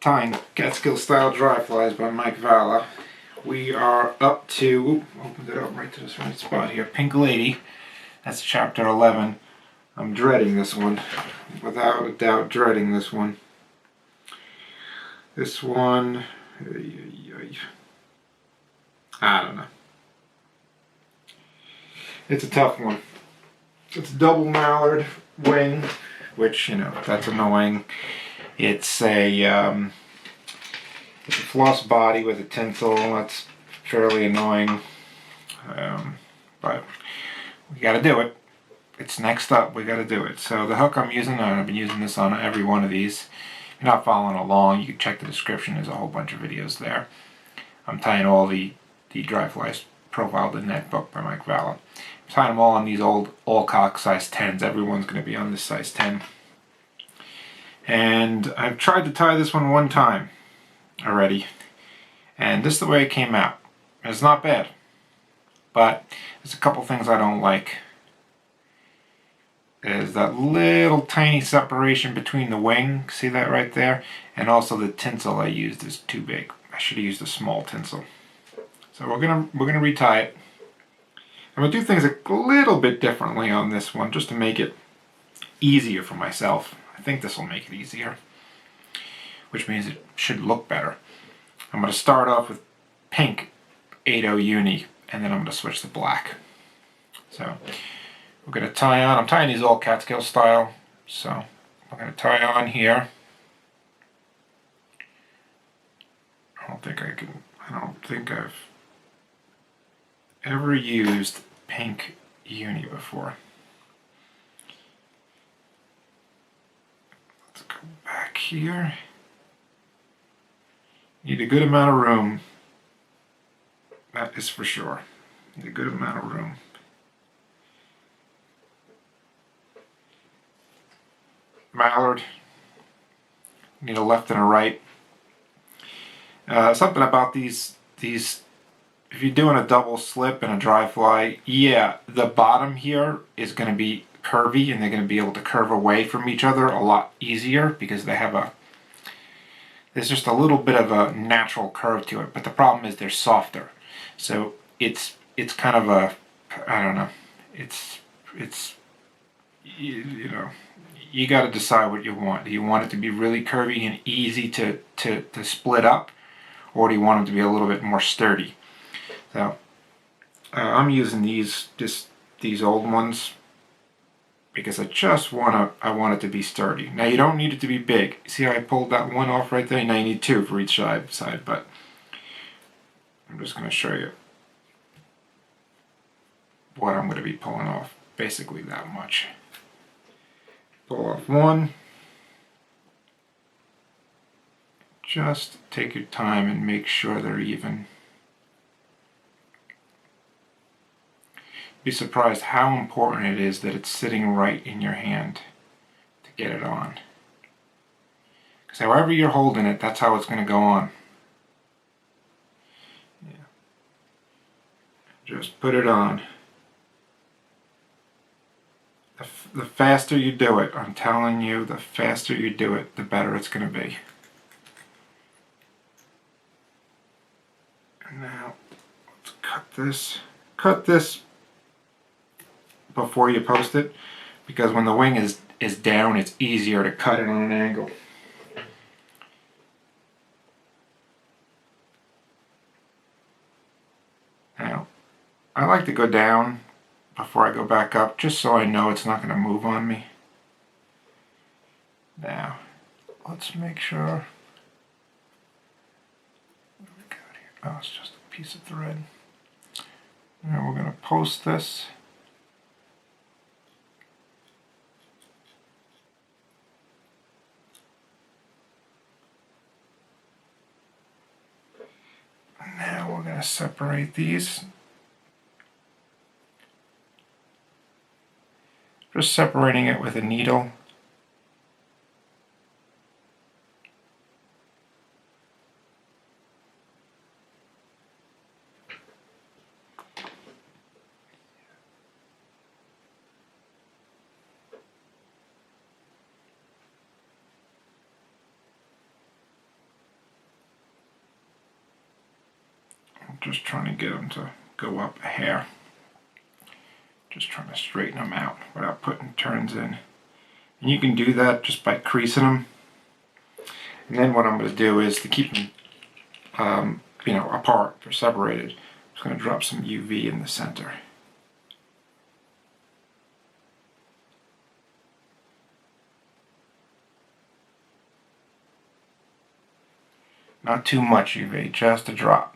Tying Catskill Style Dry Flies by Mike Valla. We are up to, opened it up right to this right spot here, Pink Lady. That's chapter 11. I'm dreading this one, without a doubt dreading this one. This one, I don't know. It's a tough one. It's a double mallard wing, which, you know, that's annoying. It's a floss body with a tinsel. That's fairly annoying, but we got to do it. It's next up. We got to do it. So the hook I'm using, I've been using this on every one of these. If you're not following along, you can check the description. There's a whole bunch of videos there. I'm tying all the dry flies profiled in that book by Mike Valla. I'm tying them all on these old Allcock size 10s. Everyone's going to be on this size 10. And I've tried to tie this one time already, and this is the way it came out. It's not bad, but there's a couple things I don't like. There's that little tiny separation between the wing, see that right there, and also the tinsel I used is too big. I should have used a small tinsel. So we're gonna retie it. I'm gonna do things a little bit differently on this one just to make it easier for myself. I think this will make it easier, which means it should look better. I'm going to start off with pink 8/0 uni, and then I'm going to switch to black. So we're going to tie on. I'm tying these all Catskill style, so I'm going to tie on here. I don't think I've ever used pink uni before. Back here. Need a good amount of room. That is for sure. Need a good amount of room. Mallard. Need a left and a right. Something about these. If you're doing a double slip and a dry fly, yeah, the bottom here is going to be curvy, and they're going to be able to curve away from each other a lot easier because they have there's just a little bit of a natural curve to it, but the problem is they're softer. So it's kind of a, I don't know, it's you know, you got to decide what you want. Do you want it to be really curvy and easy to split up, or do you want them to be a little bit more sturdy? So I'm using these old ones because I want it to be sturdy. Now you don't need it to be big. See how I pulled that one off right there? Now you need two for each side, but I'm just going to show you what I'm going to be pulling off. Basically that much. Pull off one. Just take your time and make sure they're even. Be surprised how important it is that it's sitting right in your hand to get it on. Because however you're holding it, that's how it's going to go on. Yeah. Just put it on. The faster you do it, I'm telling you, the faster you do it, the better it's going to be. And now, let's cut this. Cut this before you post it, because when the wing is down, it's easier to cut it on an angle. Now, I like to go down before I go back up, just so I know it's not going to move on me. Now, let's make sure. What do we got here? Oh, it's just a piece of thread. Now we're going to post this. Now we're going to separate these. Just separating it with a needle. just trying to get them to go up a hair. Just trying to straighten them out without putting turns in. And you can do that just by creasing them. And then what I'm going to do is to keep them, apart or separated. I'm just going to drop some UV in the center. Not too much UV, just a drop.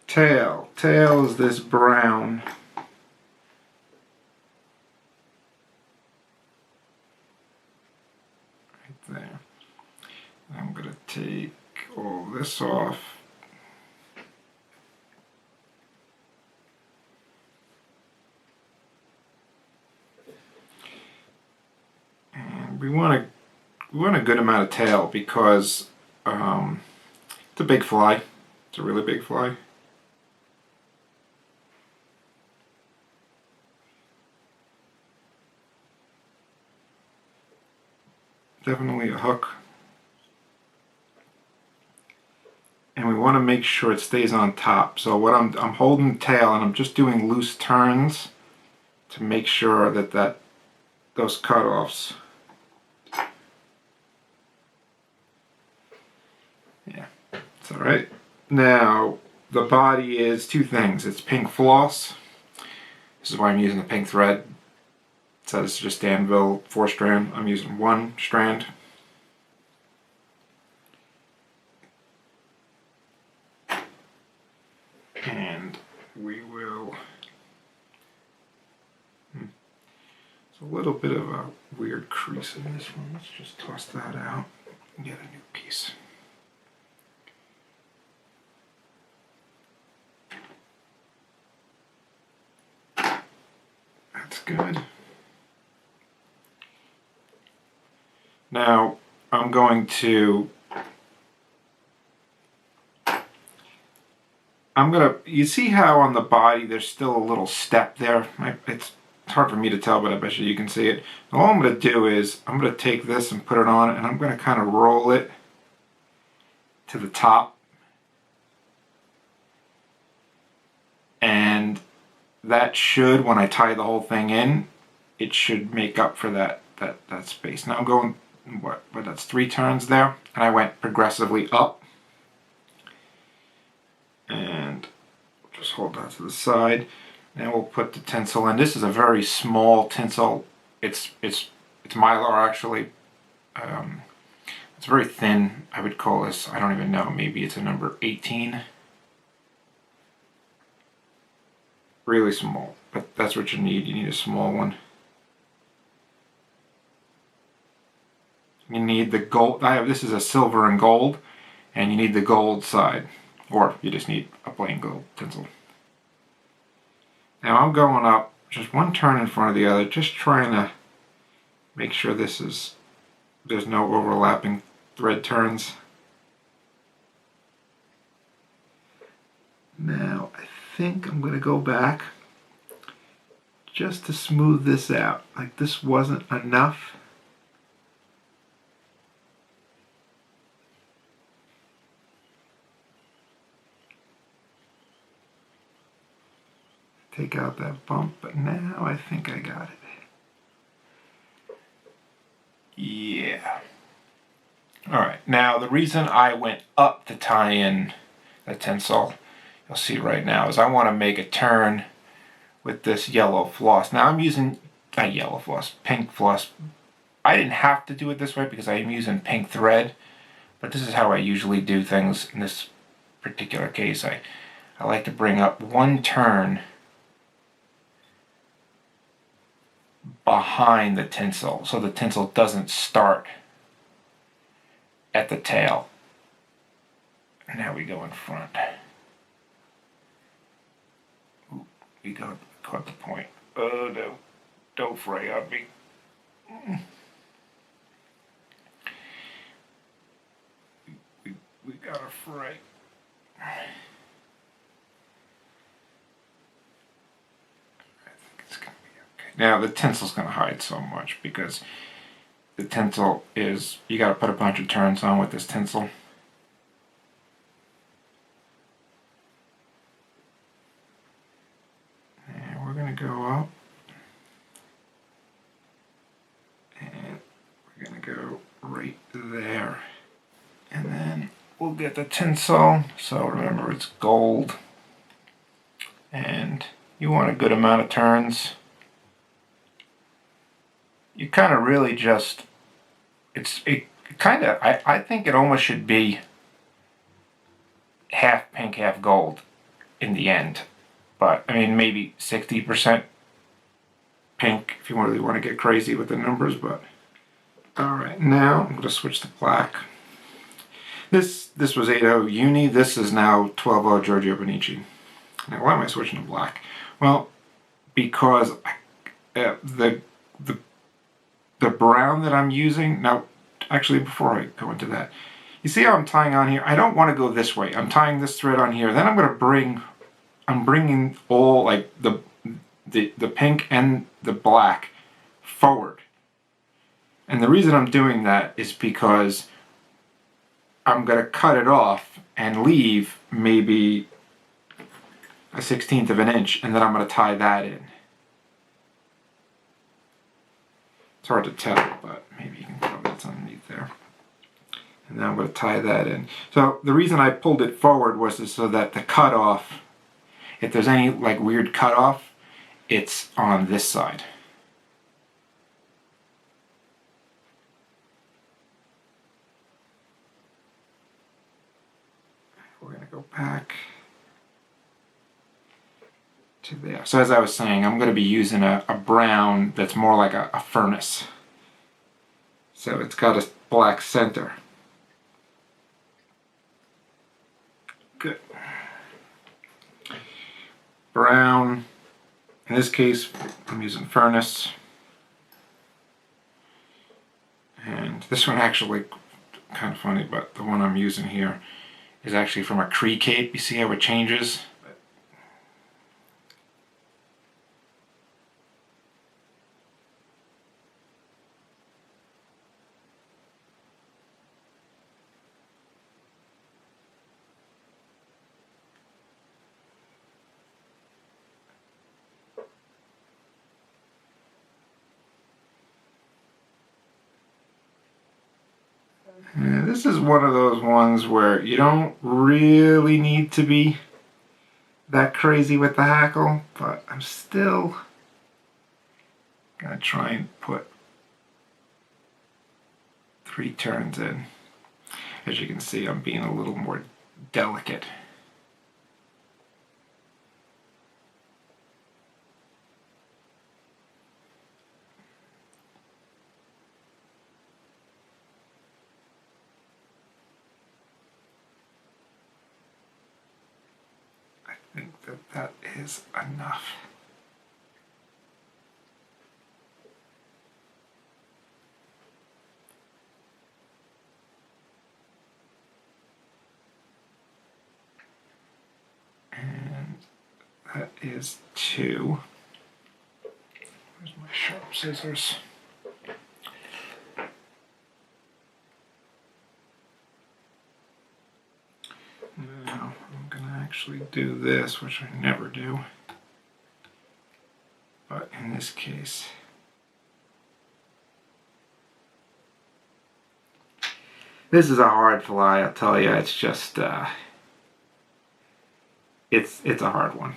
Tail. Tail is this brown. Right there. I'm going to take all this off. And we want a good amount of tail because it's a big fly. It's a really big fly. Definitely a hook. And we want to make sure it stays on top. So what I'm holding the tail and I'm just doing loose turns to make sure that those cutoffs. Yeah, it's all right. Now the body is two things. It's pink floss. This is why I'm using the pink thread. So this is just Danville 4-strand. I'm using 1 strand. And we will... There's a little bit of a weird crease in this one. Let's just toss that out and get a new piece. That's good. Now I'm going to, you see how on the body there's still a little step there? It's hard for me to tell, but I bet you can see it. All I'm going to do is I'm going to take this and put it on, and I'm going to kind of roll it to the top. And that should, when I tie the whole thing in, it should make up for that space. Now I'm going, that's 3 turns there, and I went progressively up. And just hold that to the side. Now we'll put the tinsel in. This is a very small tinsel. It's mylar actually. It's very thin. I would call this, I don't even know, maybe it's a number 18. Really small, but that's what you need. You need a small one. You need the gold. This is a silver and gold, and you need the gold side, or you just need a plain gold tinsel. Now I'm going up just 1 turn in front of the other, just trying to make sure there's no overlapping thread turns. Now I think I'm going to go back just to smooth this out. Like this wasn't enough. Take out that bump, but now I think I got it. Yeah. Alright, now the reason I went up to tie in the tinsel, you'll see right now, is I want to make a turn with this yellow floss. Now I'm using yellow floss, pink floss. I didn't have to do it this way because I am using pink thread, but this is how I usually do things in this particular case. I like to bring up 1 turn behind the tinsel so the tinsel doesn't start at the tail. And now we go in front. we caught the point. Oh no, don't fray on me. We got a fray. I think it's gonna be okay. Now the tinsel's gonna hide so much because the tinsel is, you gotta put a bunch of turns on with this tinsel. And we're gonna go up. And we're gonna go right there. And then we'll get the tinsel. So remember, it's gold. And you want a good amount of turns. You kind of really just, I think it almost should be half pink, half gold in the end. But, I mean, maybe 60% pink if you really want to get crazy with the numbers, but. Alright, now I'm going to switch to black. This was 8-0 Uni, this is now 12-0 Giorgio Benici. Now, why am I switching to black? Well, because the brown that I'm using, now, actually before I go into that, you see how I'm tying on here? I don't want to go this way. I'm tying this thread on here. Then I'm bringing all, like, the pink and the black forward. And the reason I'm doing that is because I'm going to cut it off and leave maybe a 1/16 of an inch, and then I'm going to tie that in. It's hard to tell, but maybe you can tell that's underneath there. And then I'm going to tie that in. So the reason I pulled it forward was so that the cutoff, if there's any like weird cutoff, it's on this side. We're going to go back to there. So as I was saying, I'm going to be using a brown that's more like a furnace. So it's got a black center. Good. Brown. In this case, I'm using furnace. And this one actually, kind of funny, but the one I'm using here is actually from a Cree cape. You see how it changes? And this is one of those ones where you don't really need to be that crazy with the hackle, but I'm still gonna try and put 3 turns in. As you can see, I'm being a little more delicate. I think that is enough. And that is 2. Where's my sharp scissors? Now I'm going to actually do this, which I never do. But in this case, this is a hard fly, I'll tell you. It's just, it's a hard one.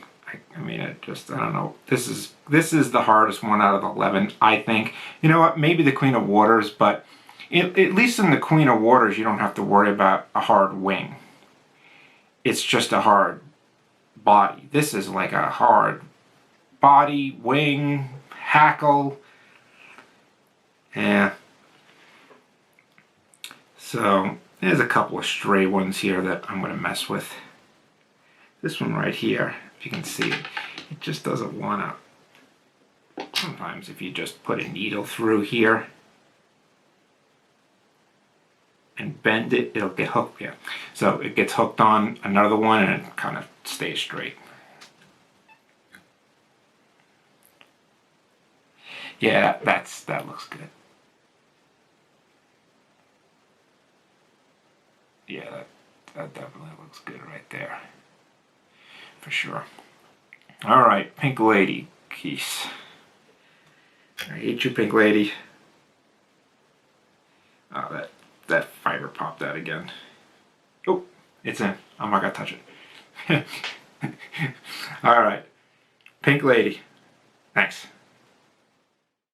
I mean, I don't know. This is the hardest one out of 11, I think. You know what? Maybe the Queen of Waters, but at least in the Queen of Waters, you don't have to worry about a hard wing. It's just a hard body. This is like a hard body, wing, hackle. Yeah. So there's a couple of stray ones here that I'm going to mess with. This one right here, If you can see it, it just doesn't want to. Sometimes if you just put a needle through here and bend it, it'll get hooked. Yeah, so it gets hooked on another one and it kind of stays straight. Yeah, that looks good. Yeah, that definitely looks good right there, for sure. All right, Pink Lady geese. I hate you, Pink Lady. Oh, that fiber popped out again. Oh, it's in. I'm not gonna touch it. All right, Pink Lady. Thanks.